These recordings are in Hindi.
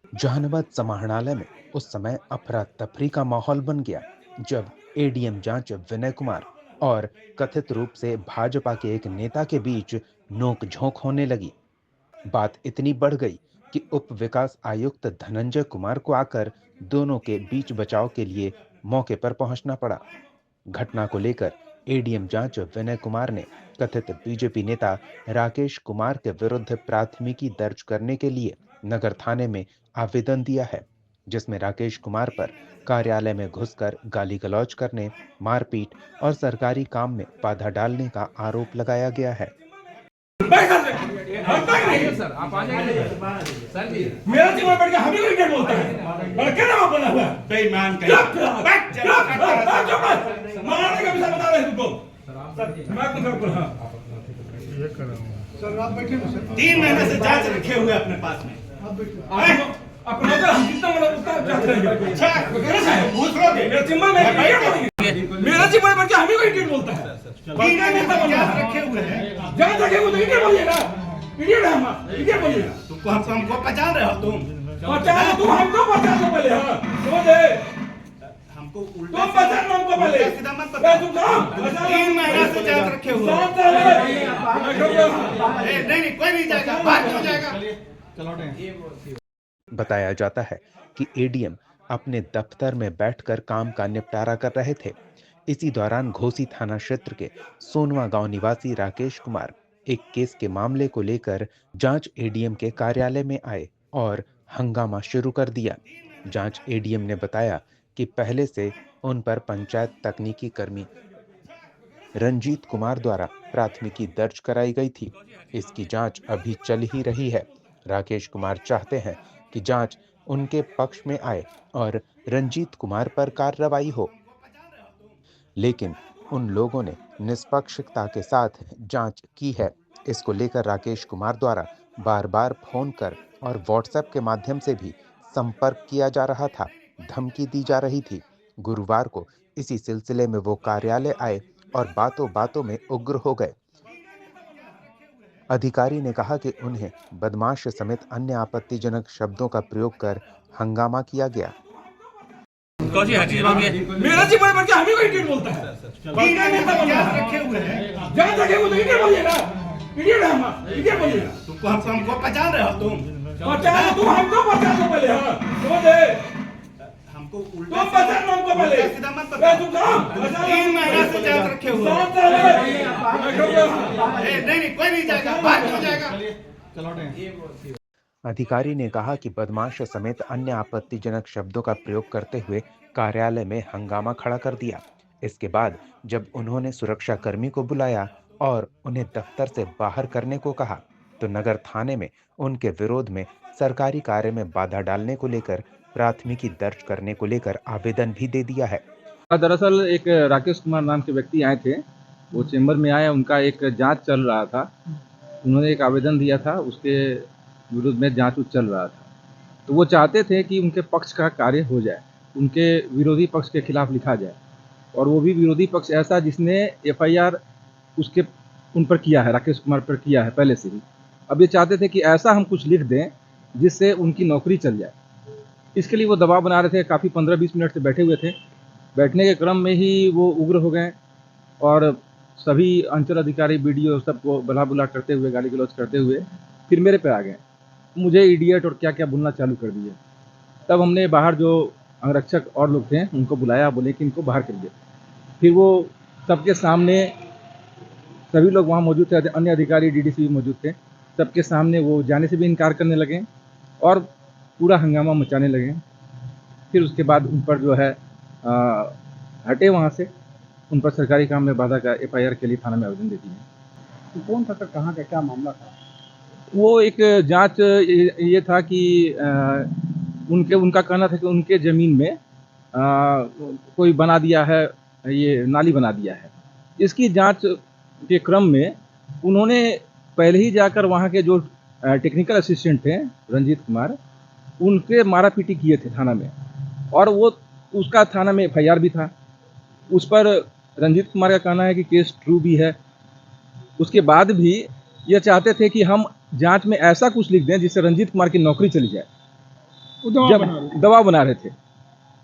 जहानाबाद समाहरणालय में उस समय अफरा तफरी का माहौल बन गया जब एडीएम जांच विनय कुमार और कथित रूप से भाजपा के एक नेता के बीच नोक-झोंक होने लगी। बात इतनी बढ़ गई कि उप विकास आयुक्त धनंजय कुमार को आकर दोनों के बीच बचाव के लिए मौके पर पहुंचना पड़ा। घटना को लेकर एडीएम जांच विनय कुमार ने कथित बीजेपी नेता राकेश कुमार के विरुद्ध प्राथमिकी दर्ज करने के लिए नगर थाने में आवेदन दिया है, जिसमें राकेश कुमार पर कार्यालय में घुसकर गाली गलौज करने, मारपीट और सरकारी काम में बाधा डालने का आरोप लगाया गया है। सर आप आ जाइए सर जी। मेरा जीवन बढ़ गया, हमें कोई क्या बोलता है? क्या नाम बना हुआ है? बेईमान कहीं। मारने का विषय बता रहे हैं तुमको। मैं कुछ कर रहा हूं। सर आप बैठे ना सर। 3 महीने से जांच रखे हुए अपने पास में। आप बैठे। अपना तो हम कितना बड़ा उसका जांच करेंगे। अच्छा, कैसा है? पूछ लो दे। मेरा जिम्मा में क्या बोलेंगे? मेरा जीवन बढ़ गया, हमें कोई क्या बोलता है? 3 महीने से जांच रखे हुए हैं। जांच रखे हुए तो क्या बोलिएगा? इडियट है हम। इडियट बोलिएगा। तुमको हमको पहचान रहे हो तुम? पहचान तुम हमको पहचान लो पहले। हां समझ गए? हमको उल्टा तुम पहचान लो हमको पहले। सीधा मत बता। तुम जाओ। 3 महीने से जांच रखे हुए हैं। नहीं कोई नहीं जाएगा। बात क्यों जाएगा? चलो बताया जाता है कि एडीएम अपने दफ्तर में बैठकर काम का निपटारा कर रहे थे। इसी दौरान घोसी थाना क्षेत्र के सोनवा गांव निवासी राकेश कुमार एक केस के मामले को लेकर जांच एडीएम के कार्यालय में आए और हंगामा शुरू कर दिया। जांच एडीएम ने बताया कि पहले से उन पर पंचायत तकनीकी कर्मी रंजीत कुमार द्वारा प्राथमिकी दर्ज कराई गई थी। इसकी जांच अभी चल ही रही है। राकेश कुमार चाहते हैं कि जांच उनके पक्ष में आए और रंजीत कुमार पर कार्रवाई हो, लेकिन उन लोगों ने निष्पक्षता के साथ जांच की है। इसको लेकर राकेश कुमार द्वारा बार-बार फोन कर और व्हाट्सएप के माध्यम से भी संपर्क किया जा रहा था, धमकी दी जा रही थी। गुरुवार को इसी सिलसिले में वो कार्यालय आए और बातों-बातों में उग्र हो गए। अधिकारी ने कहा कि उन्हें बदमाश समेत अन्य आपत्तिजनक शब्दों का प्रयोग कर हंगामा किया गया। मेरा जीवन बढ़ गया, हमें कोई इडियट बोलता है? 3 महीने से जांच रखे हुए हैं। जांच रखे हुए तो इडियट बोलिएगा। इडियट है हम। इडियट बोलिएगा। तुमको हमको पहचान रहे हो तुम? पहचान तुम हमको पहचान लो पहले। हां समझ गए? हमको उल्टा तुम पहचान लो हमको पहले। सीधा मत बता। तुम जाओ। 3 महीने से जांच रखे हुए हैं। नहीं कोई नहीं जाएगा। बात क्यों जाएगा? चलो अधिकारी ने कहा कि बदमाश समेत अन्य आपत्तिजनक शब्दों का प्रयोग करते हुए कार्यालय में हंगामा खड़ा कर दिया। इसके बाद जब उन्होंने सुरक्षाकर्मी को बुलाया और उन्हें दफ्तर से बाहर करने को कहा, तो नगर थाने में उनके विरोध में सरकारी कार्य में बाधा डालने को लेकर प्राथमिकी दर्ज करने को लेकर आवेदन भी दे दिया है। दरअसल एक राकेश कुमार नाम के व्यक्ति आए थे, वो चेंबर में आए, उनका एक जांच चल रहा था। उन्होंने एक आवेदन दिया था, उसके विरुद्ध में जांच चल रहा था। तो वो चाहते थे कि उनके पक्ष का कार्य हो जाए, उनके विरोधी पक्ष के खिलाफ लिखा जाए, और वो भी विरोधी पक्ष ऐसा जिसने एफआईआर उसके उन पर किया है, राकेश कुमार पर किया है पहले से ही। अब ये चाहते थे कि ऐसा हम कुछ लिख दें जिससे उनकी नौकरी चल जाए। इसके लिए वो दबाव बना रहे थे, काफ़ी 15-20 मिनट से बैठे हुए थे। बैठने के क्रम में ही वो उग्र हो गए और सभी अंचल अधिकारी, बीडीओ सबको बुला करते हुए, गाली गलौज करते हुए फिर मेरे पे आ गए। मुझे इडियट और क्या-क्या बोलना चालू कर दिए। तब हमने बाहर जो अंगरक्षक और लोग थे उनको बुलाया, बोले कि इनको बाहर करिए। फिर वो सबके सामने, सभी लोग वहाँ मौजूद थे, अन्य अधिकारी डीडीसी भी मौजूद थे, सबके सामने वो जाने से भी इनकार करने लगे और पूरा हंगामा मचाने लगे। फिर उसके बाद उन पर जो है हटे वहाँ से, उन पर सरकारी काम में बाधा का एफआईआर के लिए थाना में आवेदन दे दिए। तो कौन था सर, कहाँ का क्या मामला था? वो एक जांच ये था कि उनका कहना था कि उनके ज़मीन में कोई बना दिया है, ये नाली बना दिया है। इसकी जांच के क्रम में उन्होंने पहले ही जाकर वहाँ के जो टेक्निकल असिस्टेंट थे रंजीत कुमार, उनके मारा-पीटी किए थे थाना में, और वो उसका थाना में एफआईआर भी था। उस पर रंजीत कुमार का कहना है कि केस ट्रू भी है। उसके बाद भी ये चाहते थे कि हम जांच में ऐसा कुछ लिख दें जिससे रंजीत कुमार की नौकरी चली जाए। जब दबाव बना रहे थे,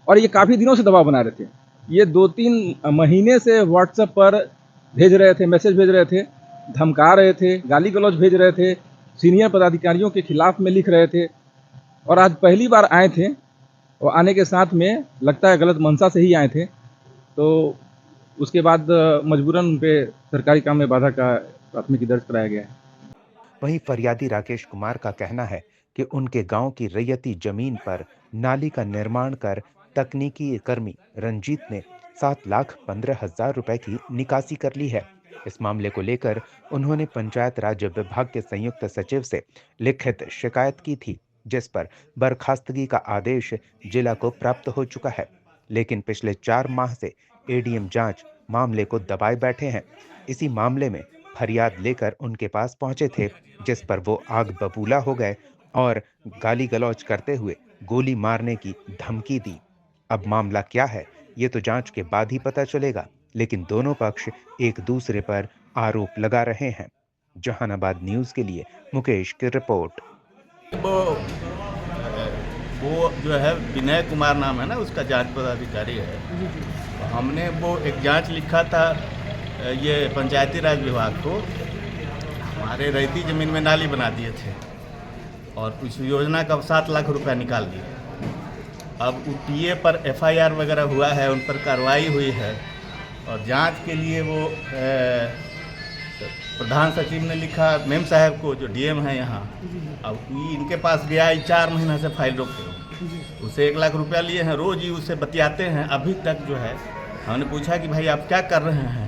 और ये काफ़ी दिनों से दबाव बना रहे थे। ये 2-3 महीने से व्हाट्सएप पर भेज रहे थे, मैसेज भेज रहे थे, धमका रहे थे, गाली गलौज भेज रहे थे, सीनियर पदाधिकारियों के खिलाफ में लिख रहे थे। और आज पहली बार आए थे, और आने के साथ में लगता है गलत मंशा से ही आए थे। तो उसके बाद मजबूरन उन पे सरकारी काम में बाधा का प्राथमिकी दर्ज कराया गया है। वहीं फरियादी राकेश कुमार का कहना है कि उनके गांव की रैयती जमीन पर नाली का निर्माण कर तकनीकी कर्मी रंजीत ने 7,15,000 रुपए की निकासी कर ली है। इस मामले को लेकर उन्होंने पंचायत राज विभाग के संयुक्त सचिव से लिखित शिकायत की थी, जिस पर बर्खास्तगी का आदेश जिला को प्राप्त हो चुका है। लेकिन पिछले 4 माह से एडीएम जांच मामले को दबाए बैठे हैं। इसी मामले में फरियाद लेकर उनके पास पहुंचे थे, जिस पर वो आग बबूला हो गए और गाली गलौज करते हुए गोली मारने की धमकी दी। अब मामला क्या है, ये तो जांच के बाद ही पता चलेगा, लेकिन दोनों पक्ष एक दूसरे पर आरोप लगा रहे हैं। जहानाबाद न्यूज के लिए मुकेश की रिपोर्ट। वो जो है विनय कुमार नाम है ना, उसका जांच पदाधिकारी है। हमने वो एक जांच लिखा था ये पंचायती राज विभाग को, हमारे रैयती ज़मीन में नाली बना दिए थे और उस योजना का 7 लाख रुपया निकाल दिए। अब टीए पर एफआईआर वगैरह हुआ है, उन पर कार्रवाई हुई है और जांच के लिए वो प्रधान सचिव ने लिखा मेम साहब को, जो डीएम है यहाँ। अब इनके पास गया है, 4 महीना से फाइल रोके, उसे 1 लाख रुपया लिए हैं, रोज ही उससे बतियाते हैं। अभी तक जो है हमने पूछा कि भाई आप क्या कर रहे हैं,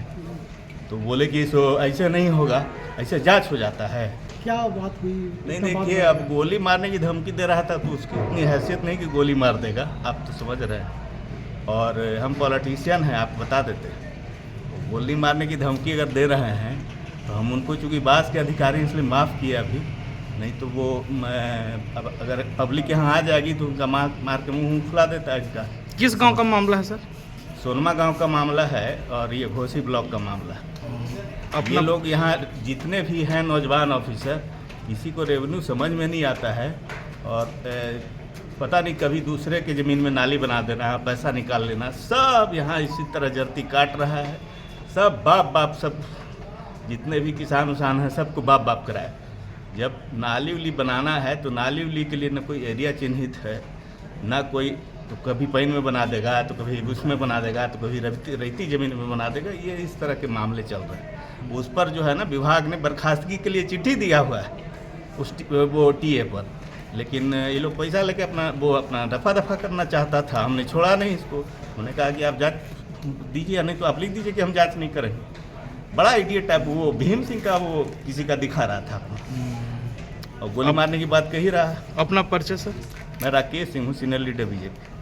तो बोले कि सो ऐसे नहीं होगा, ऐसे जांच हो जाता है। क्या बात हुई? नहीं देखिए, अब गोली मारने की धमकी दे रहा था तो उसकी उतनी हैसियत नहीं कि गोली मार देगा, आप तो समझ रहे हैं। और हम पॉलिटिशियन हैं, आप बता देते हैं। गोली मारने की धमकी अगर दे रहे हैं तो हम उनको, चूँकि बास के अधिकारी इसलिए माफ़ किए अभी, नहीं तो वो अब अगर पब्लिक यहाँ आ जाएगी तो उनका मार के मुँह फुला देता है इसका। किस गांव का मामला है सर? सोनमा गांव का मामला है और ये घोसी ब्लॉक का मामला है। ये लोग यहाँ जितने भी हैं नौजवान ऑफिसर, किसी को रेवेन्यू समझ में नहीं आता है और पता नहीं कभी दूसरे के ज़मीन में नाली बना देना, पैसा निकाल लेना, सब यहाँ इसी तरह जर्ती काट रहा है। सब बाप सब जितने भी किसान उसान हैं सबको बाप कराए। जब नाली उली बनाना है तो नाली उली के लिए न कोई एरिया चिन्हित है, ना कोई, तो कभी पैन में बना देगा, तो कभी उसमें बना देगा, तो कभी रैयती ज़मीन में बना देगा। ये इस तरह के मामले चल रहे हैं। उस पर जो है ना, विभाग ने बर्खास्तगी के लिए चिट्ठी दिया हुआ है उस वो टीए पर, लेकिन ये लोग पैसा लेके अपना दफा करना चाहता था। हमने छोड़ा नहीं इसको, उन्होंने कहा कि आप जांच दीजिए, नहीं तो आप लिख दीजिए कि हम जांच नहीं करेंगे। बड़ा इडियट टाइप वो भीम सिंह का वो किसी का दिखा रहा था अपना, और गोली मारने की बात कही रहा। अपना परिचय सर? मैं राकेश सिंह हूँ, सीनियर लीडर बीजेपी।